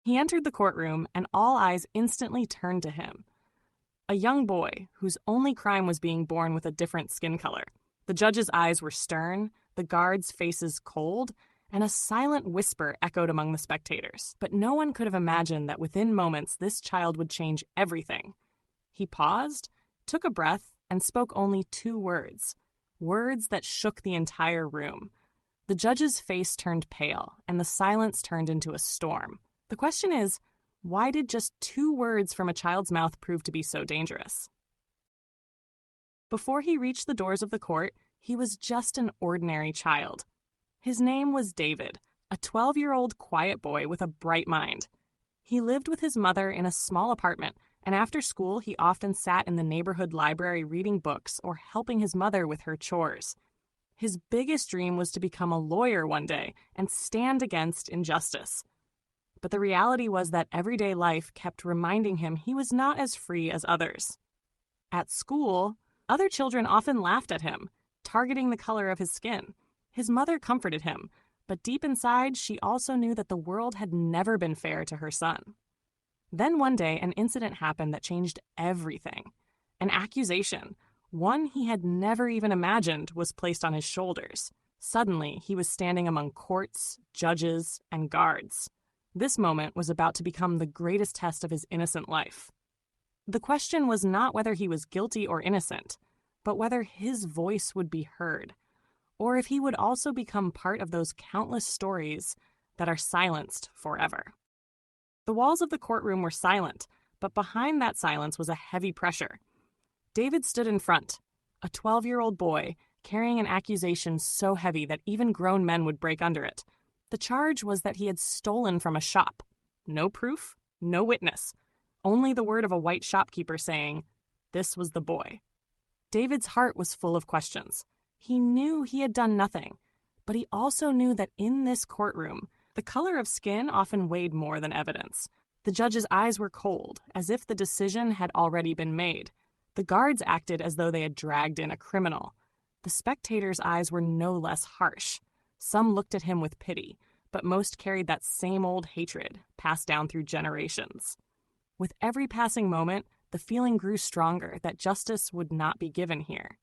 He entered the courtroom, and all eyes instantly turned to him. A young boy whose only crime was being born with a different skin color. The judge's eyes were stern, the guards' faces cold, and a silent whisper echoed among the spectators. But no one could have imagined that within moments this child would change everything. He paused, took a breath, and spoke only 2 words. Words that shook the entire room. The judge's face turned pale, and the silence turned into a storm. The question is, why did just 2 words from a child's mouth prove to be so dangerous? Before he reached the doors of the court, he was just an ordinary child. His name was David, a 12-year-old quiet boy with a bright mind. He lived with his mother in a small apartment, and after school he often sat in the neighborhood library reading books or helping his mother with her chores. His biggest dream was to become a lawyer one day and stand against injustice. But the reality was that everyday life kept reminding him he was not as free as others. At school, other children often laughed at him, targeting the color of his skin. His mother comforted him, but deep inside, she also knew that the world had never been fair to her son. Then one day, an incident happened that changed everything. An accusation, one he had never even imagined, was placed on his shoulders. Suddenly, he was standing among courts, judges, and guards. This moment was about to become the greatest test of his innocent life. The question was not whether he was guilty or innocent, but whether his voice would be heard, or if he would also become part of those countless stories that are silenced forever. The walls of the courtroom were silent, but behind that silence was a heavy pressure. David stood in front, a 12-year-old boy, carrying an accusation so heavy that even grown men would break under it. The charge was that he had stolen from a shop. No proof, no witness, only the word of a white shopkeeper saying, "This was the boy." David's heart was full of questions. He knew he had done nothing, but he also knew that in this courtroom, the color of skin often weighed more than evidence. The judge's eyes were cold, as if the decision had already been made. The guards acted as though they had dragged in a criminal. The spectators' eyes were no less harsh. Some looked at him with pity, but most carried that same old hatred, passed down through generations. With every passing moment, the feeling grew stronger that justice would not be given here.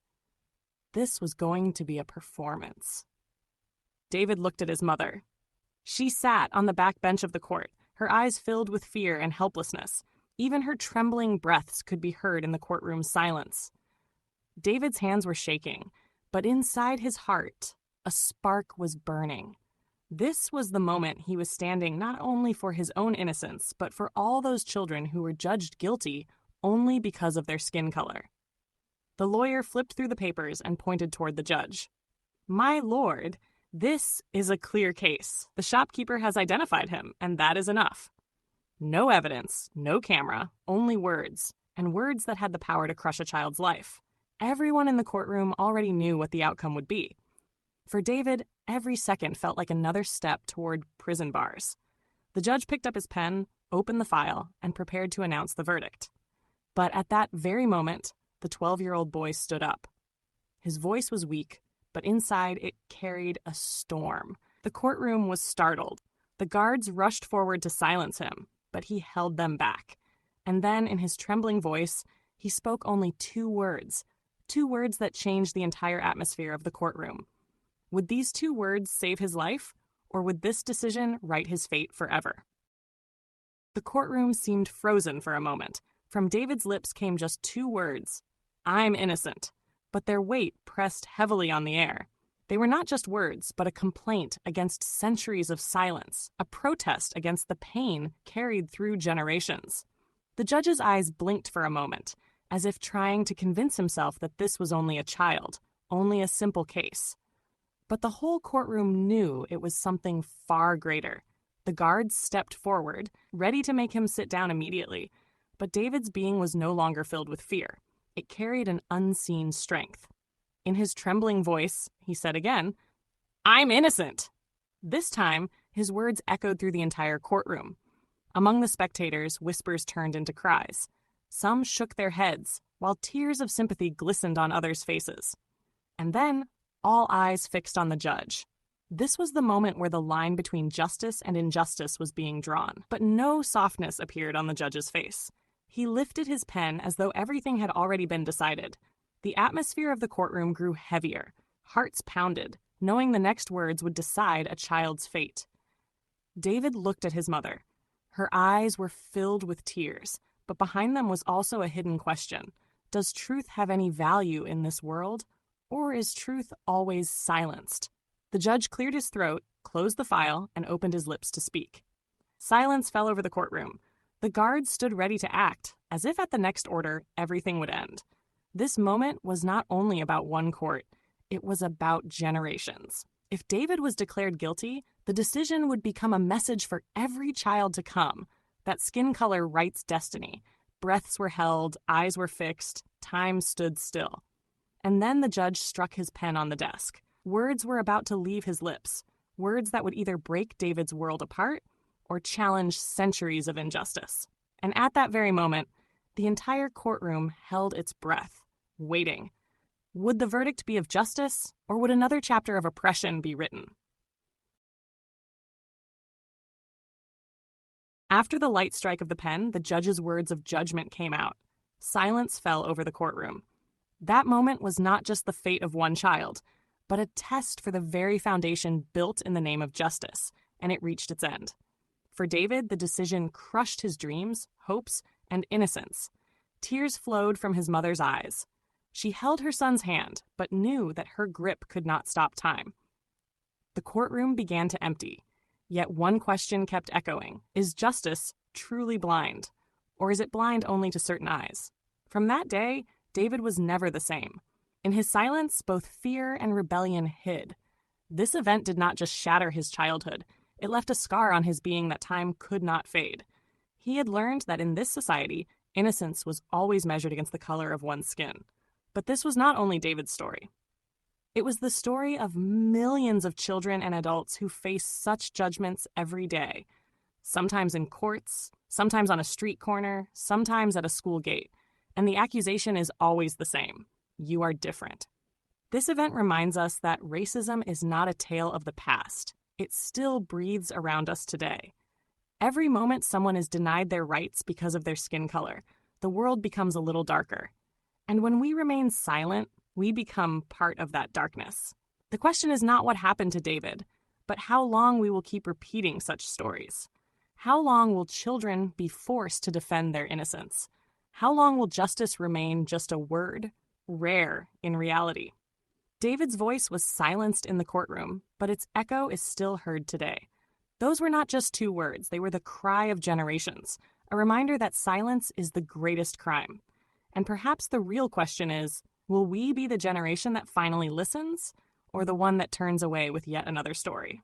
This was going to be a performance. David looked at his mother. She sat on the back bench of the court, her eyes filled with fear and helplessness. Even her trembling breaths could be heard in the courtroom's silence. David's hands were shaking, but inside his heart, a spark was burning. This was the moment he was standing not only for his own innocence, but for all those children who were judged guilty only because of their skin color. The lawyer flipped through the papers and pointed toward the judge. "My lord, this is a clear case. The shopkeeper has identified him, and that is enough." No evidence, no camera, only words, and words that had the power to crush a child's life. Everyone in the courtroom already knew what the outcome would be. For David, every second felt like another step toward prison bars. The judge picked up his pen, opened the file, and prepared to announce the verdict. But at that very moment, the 12-year-old boy stood up. His voice was weak, but inside it carried a storm. The courtroom was startled. The guards rushed forward to silence him, but he held them back. And then, in his trembling voice, he spoke only 2 words that changed the entire atmosphere of the courtroom. Would these 2 words save his life, or would this decision write his fate forever? The courtroom seemed frozen for a moment. From David's lips came just 2 words, "I'm innocent," but their weight pressed heavily on the air. They were not just words, but a complaint against centuries of silence, a protest against the pain carried through generations. The judge's eyes blinked for a moment, as if trying to convince himself that this was only a child, only a simple case. But the whole courtroom knew it was something far greater. The guards stepped forward, ready to make him sit down immediately, but David's being was no longer filled with fear. It carried an unseen strength. In his trembling voice, he said again, "I'm innocent." This time, his words echoed through the entire courtroom. Among the spectators, whispers turned into cries. Some shook their heads, while tears of sympathy glistened on others' faces. And then, all eyes fixed on the judge. This was the moment where the line between justice and injustice was being drawn, but no softness appeared on the judge's face. He lifted his pen as though everything had already been decided. The atmosphere of the courtroom grew heavier. Hearts pounded, knowing the next words would decide a child's fate. David looked at his mother. Her eyes were filled with tears, but behind them was also a hidden question. Does truth have any value in this world, or is truth always silenced? The judge cleared his throat, closed the file, and opened his lips to speak. Silence fell over the courtroom. The guards stood ready to act, as if at the next order, everything would end. This moment was not only about one court, it was about generations. If David was declared guilty, the decision would become a message for every child to come, that skin color writes destiny. Breaths were held, eyes were fixed, time stood still. And then the judge struck his pen on the desk. Words were about to leave his lips, words that would either break David's world apart or challenge centuries of injustice. And at that very moment, the entire courtroom held its breath, waiting. Would the verdict be of justice, or would another chapter of oppression be written? After the light strike of the pen, the judge's words of judgment came out. Silence fell over the courtroom. That moment was not just the fate of one child, but a test for the very foundation built in the name of justice, and it reached its end. For David, the decision crushed his dreams, hopes, and innocence. Tears flowed from his mother's eyes. She held her son's hand, but knew that her grip could not stop time. The courtroom began to empty, yet one question kept echoing. Is justice truly blind, or is it blind only to certain eyes? From that day, David was never the same. In his silence, both fear and rebellion hid. This event did not just shatter his childhood. It left a scar on his being that time could not fade. He had learned that in this society, innocence was always measured against the color of one's skin. But this was not only David's story. It was the story of millions of children and adults who face such judgments every day. Sometimes in courts, sometimes on a street corner, sometimes at a school gate. And the accusation is always the same. You are different. This event reminds us that racism is not a tale of the past. It still breathes around us today. Every moment someone is denied their rights because of their skin color, the world becomes a little darker. And when we remain silent, we become part of that darkness. The question is not what happened to David, but how long we will keep repeating such stories. How long will children be forced to defend their innocence? How long will justice remain just a word, rare in reality? David's voice was silenced in the courtroom, but its echo is still heard today. Those were not just two words, they were the cry of generations, a reminder that silence is the greatest crime. And perhaps the real question is, will we be the generation that finally listens, or the one that turns away with yet another story?